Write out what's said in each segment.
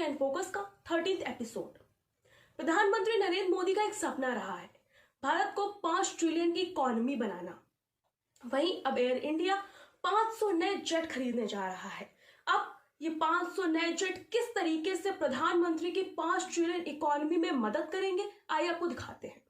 India in focus का 13th episode. प्रधानमंत्री नरेंद्र मोदी का एक सपना रहा है भारत को 5 ट्रिलियन की इकोनॉमी बनाना। वहीं अब एयर इंडिया 500 नए जेट खरीदने जा रहा है। अब ये 500 नए जेट किस तरीके से प्रधानमंत्री की 5 ट्रिलियन इकोनॉमी में मदद करेंगे, आइए आपको दिखाते हैं।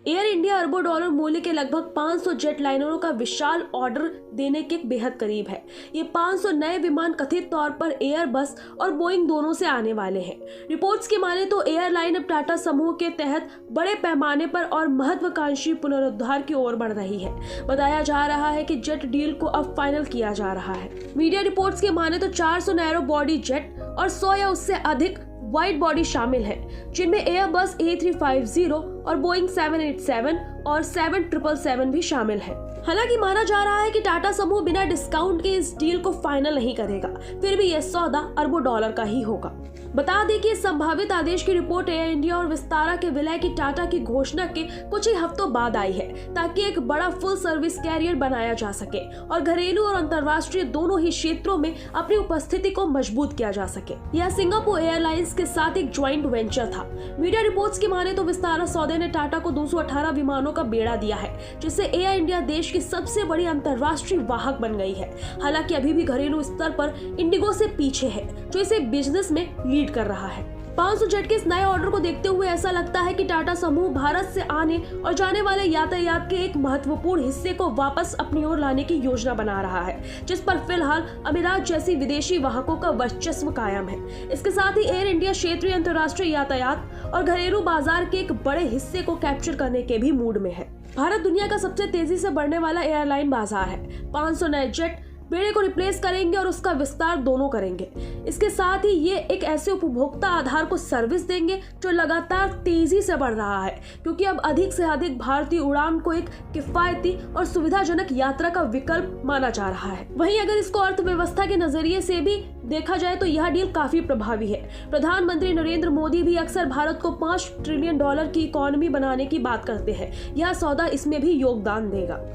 एयर इंडिया अरबों डॉलर मूल्य के लगभग 500 जेट लाइनरों का विशाल ऑर्डर देने के बेहद करीब है। ये 500 नए विमान कथित तौर पर एयरबस और बोइंग दोनों से आने वाले हैं। रिपोर्ट्स की माने तो एयरलाइन अब टाटा समूह के तहत बड़े पैमाने पर और महत्वाकांक्षी पुनरुद्धार की ओर बढ़ रही है। बताया जा रहा है कि जेट डील को अब फाइनल किया जा रहा है। मीडिया रिपोर्ट्स की माने तो 400 नैरो बॉडी जेट और 100 या उससे अधिक वाइड बॉडी शामिल है, जिनमें एयरबस A350 और बोइंग 787 और 777 भी शामिल है। हालांकि माना जा रहा है कि टाटा समूह बिना डिस्काउंट के इस डील को फाइनल नहीं करेगा, फिर भी यह सौदा अरबों डॉलर का ही होगा। बता दें कि इस संभावित आदेश की रिपोर्ट एयर इंडिया और विस्तारा के विलय की टाटा की घोषणा के कुछ ही हफ्तों बाद आई है, ताकि एक बड़ा फुल सर्विस कैरियर बनाया जा सके और घरेलू और अंतर्राष्ट्रीय दोनों ही क्षेत्रों में अपनी उपस्थिति को मजबूत किया जा सके। यह सिंगापुर एयरलाइंस के साथ एक ज्वाइंट वेंचर था। मीडिया रिपोर्ट्स की माने तो विस्तारा सौदे ने टाटा को 218 विमानों का बेड़ा दिया है, जिससे एयर इंडिया देश की सबसे बड़ी अंतर्राष्ट्रीय वाहक बन गई है। हालांकि अभी भी घरेलू स्तर पर इंडिगो से पीछे है, जो इसे बिजनेस में लीड कर रहा है। 500 जेट के इस नए ऑर्डर को देखते हुए ऐसा लगता है कि टाटा समूह भारत से आने और जाने वाले यातायात के एक महत्वपूर्ण हिस्से को वापस अपनी ओर लाने की योजना बना रहा है, जिस पर फिलहाल अमीरात जैसी विदेशी वाहकों का वर्चस्व कायम है। इसके साथ ही एयर इंडिया क्षेत्रीय अंतर्राष्ट्रीय यातायात और घरेलू बाजार के एक बड़े हिस्से को कैप्चर करने के भी मूड में है। भारत दुनिया का सबसे तेजी से बढ़ने वाला एयरलाइन बाजार है। 500 नए जेट बेड़े को रिप्लेस करेंगे और उसका विस्तार दोनों करेंगे। इसके साथ ही ये एक ऐसे उपभोक्ता आधार को सर्विस देंगे जो लगातार तेजी से बढ़ रहा है, क्योंकि अब अधिक से अधिक भारतीय उड़ान को एक किफायती और सुविधाजनक यात्रा का विकल्प माना जा रहा है। वहीं अगर इसको अर्थव्यवस्था के नजरिए से भी देखा जाए तो यह डील काफी प्रभावी है। प्रधानमंत्री नरेंद्र मोदी भी अक्सर भारत को 5 ट्रिलियन डॉलर की इकोनॉमी बनाने की बात करते हैं। यह सौदा इसमें भी योगदान देगा।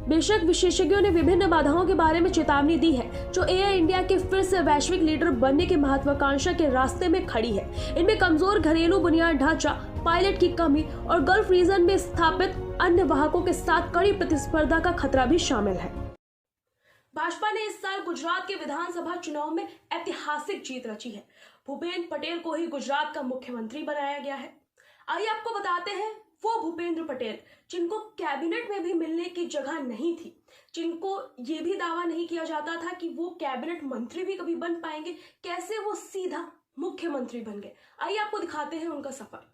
बेशक विशेषज्ञों ने विभिन्न बाधाओं के बारे में चेतावनी दी है, जो एयर इंडिया के फिर से वैश्विक लीडर बनने की महत्वाकांक्षा के रास्ते में खड़ी है। इनमें कमजोर घरेलू बुनियादी ढांचा, पायलट की कमी और गल्फ रीजन में स्थापित अन्य वाहकों के साथ कड़ी प्रतिस्पर्धा का खतरा भी शामिल है। भाजपा ने इस साल गुजरात के विधानसभा चुनाव में ऐतिहासिक जीत रची है। भूपेंद्र पटेल को ही गुजरात का मुख्यमंत्री बनाया गया है। आइए आपको बताते हैं वो भूपेंद्र पटेल जिनको कैबिनेट में भी मिलने की जगह नहीं थी, जिनको ये भी दावा नहीं किया जाता था कि वो कैबिनेट मंत्री भी कभी बन पाएंगे, कैसे वो सीधा मुख्यमंत्री बन गए। आइए आपको दिखाते हैं उनका सफर।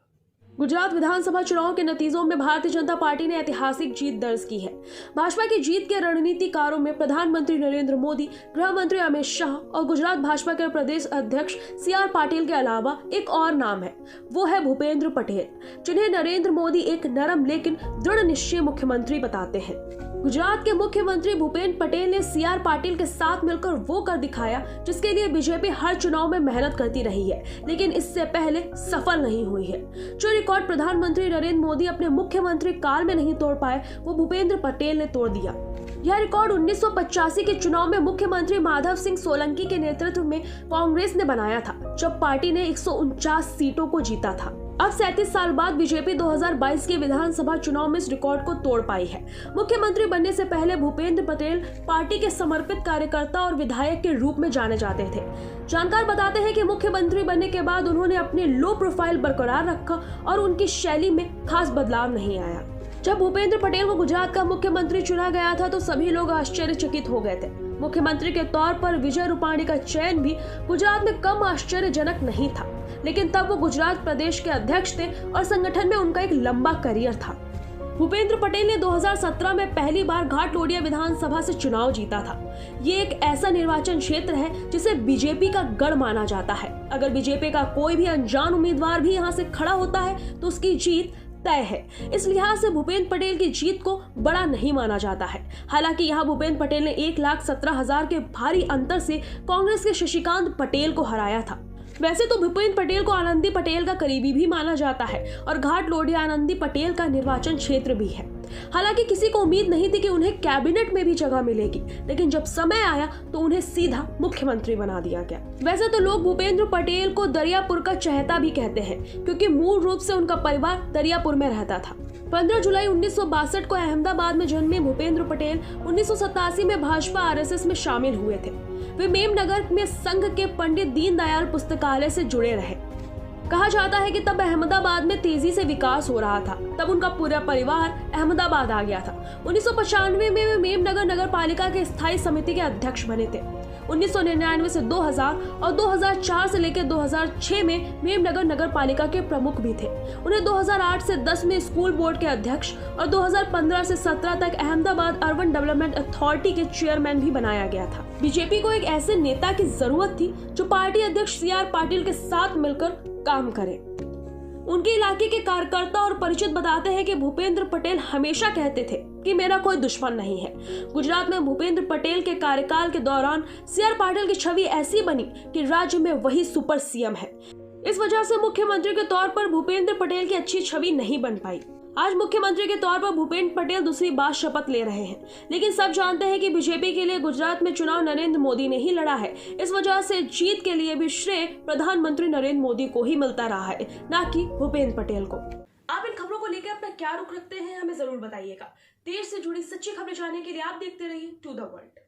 गुजरात विधानसभा चुनाव के नतीजों में भारतीय जनता पार्टी ने ऐतिहासिक जीत दर्ज की है। भाजपा की जीत के रणनीतिकारों में प्रधानमंत्री नरेंद्र मोदी, गृह मंत्री अमित शाह और गुजरात भाजपा के प्रदेश अध्यक्ष CR पाटिल के अलावा एक और नाम है, वो है भूपेंद्र पटेल, जिन्हें नरेंद्र मोदी एक नरम लेकिन दृढ़ निश्चय मुख्यमंत्री बताते हैं। गुजरात के मुख्यमंत्री भूपेंद्र पटेल ने CR पाटिल के साथ मिलकर वो कर दिखाया जिसके लिए बीजेपी हर चुनाव में मेहनत करती रही है, लेकिन इससे पहले सफल नहीं हुई है। जो रिकॉर्ड प्रधानमंत्री नरेंद्र मोदी अपने मुख्यमंत्री काल में नहीं तोड़ पाए, वो भूपेंद्र पटेल ने तोड़ दिया। यह रिकॉर्ड 1985 के चुनाव में मुख्यमंत्री माधव सिंह सोलंकी के नेतृत्व में कांग्रेस ने बनाया था, जब पार्टी ने 149 सीटों को जीता था। अब 37 साल बाद बीजेपी 2022 के विधानसभा चुनाव में इस रिकॉर्ड को तोड़ पाई है। मुख्यमंत्री बनने से पहले भूपेंद्र पटेल पार्टी के समर्पित कार्यकर्ता और विधायक के रूप में जाने जाते थे। जानकार बताते हैं कि मुख्यमंत्री बनने के बाद उन्होंने अपनी लो प्रोफाइल बरकरार रखा और उनकी शैली में खास बदलाव नहीं आया। जब भूपेंद्र पटेल को गुजरात का मुख्यमंत्री चुना गया था तो सभी लोग आश्चर्यचकित हो गए थे। मुख्यमंत्री के तौर पर विजय रूपाणी का चयन भी गुजरात में कम आश्चर्यजनक नहीं था, लेकिन तब वो गुजरात प्रदेश के अध्यक्ष थे और संगठन में उनका एक लंबा करियर था। भूपेंद्र पटेल ने 2017 में पहली बार घाटलोडिया विधानसभा से चुनाव जीता था। ये एक ऐसा निर्वाचन क्षेत्र है जिसे बीजेपी का गढ़ माना जाता है। अगर बीजेपी का कोई भी अनजान उम्मीदवार भी यहाँ से खड़ा होता है तो उसकी जीत तय है। इस लिहाज से भूपेंद्र पटेल की जीत को बड़ा नहीं माना जाता है। हालांकि यहाँ भूपेंद्र पटेल ने 1,17,000 के भारी अंतर से कांग्रेस के शशिकांत पटेल को हराया था। वैसे तो भूपेंद्र पटेल को आनंदी पटेल का करीबी भी माना जाता है और घाटलोडिया आनंदी पटेल का निर्वाचन क्षेत्र भी है। हालांकि किसी को उम्मीद नहीं थी कि उन्हें कैबिनेट में भी जगह मिलेगी, लेकिन जब समय आया तो उन्हें सीधा मुख्यमंत्री बना दिया गया। वैसे तो लोग भूपेंद्र पटेल को दरियापुर का चहेता भी कहते हैं, क्योंकि मूल रूप से उनका परिवार दरियापुर में रहता था। 15 जुलाई 1962 को अहमदाबाद में जन्मे भूपेंद्र पटेल 1987 में भाजपा आरएसएस में शामिल हुए थे। वे मेमनगर में संघ के पंडित दीनदयाल पुस्तकालय से जुड़े रहे। कहा जाता है कि तब अहमदाबाद में तेजी से विकास हो रहा था, तब उनका पूरा परिवार अहमदाबाद आ गया था। 1995 में वे मेमनगर नगर पालिका के स्थायी समिति के अध्यक्ष बने थे। 1999 से 2000 और 2004 से लेकर 2006 में मेमनगर नगर पालिका के प्रमुख भी थे। उन्हें 2008 से 10 में स्कूल बोर्ड के अध्यक्ष और 2015 से 17 तक अहमदाबाद अर्बन डेवलपमेंट अथॉरिटी के चेयरमैन भी बनाया गया था। बीजेपी को एक ऐसे नेता की जरूरत थी जो पार्टी अध्यक्ष CR पाटिल के साथ मिलकर काम करे। उनके इलाके के कार्यकर्ता और परिचित बताते हैं कि भूपेंद्र पटेल हमेशा कहते थे कि मेरा कोई दुश्मन नहीं है। गुजरात में भूपेंद्र पटेल के कार्यकाल के दौरान CR पाटिल की छवि ऐसी बनी कि राज्य में वही सुपर CM है। इस वजह से मुख्यमंत्री के तौर पर भूपेंद्र पटेल की अच्छी छवि नहीं बन पाई। आज मुख्यमंत्री के तौर पर भूपेंद्र पटेल दूसरी बार शपथ ले रहे हैं, लेकिन सब जानते हैं कि बीजेपी के लिए गुजरात में चुनाव नरेंद्र मोदी ने ही लड़ा है। इस वजह से जीत के लिए भी श्रेय प्रधानमंत्री नरेंद्र मोदी को ही मिलता रहा है, न कि भूपेंद्र पटेल को। आप इन खबरों को लेकर अपना क्या रुख रखते हैं, हमें जरूर बताइएगा। देश से जुड़ी सच्ची खबरें जानने के लिए आप देखते रहिए टू द वर्ल्ड।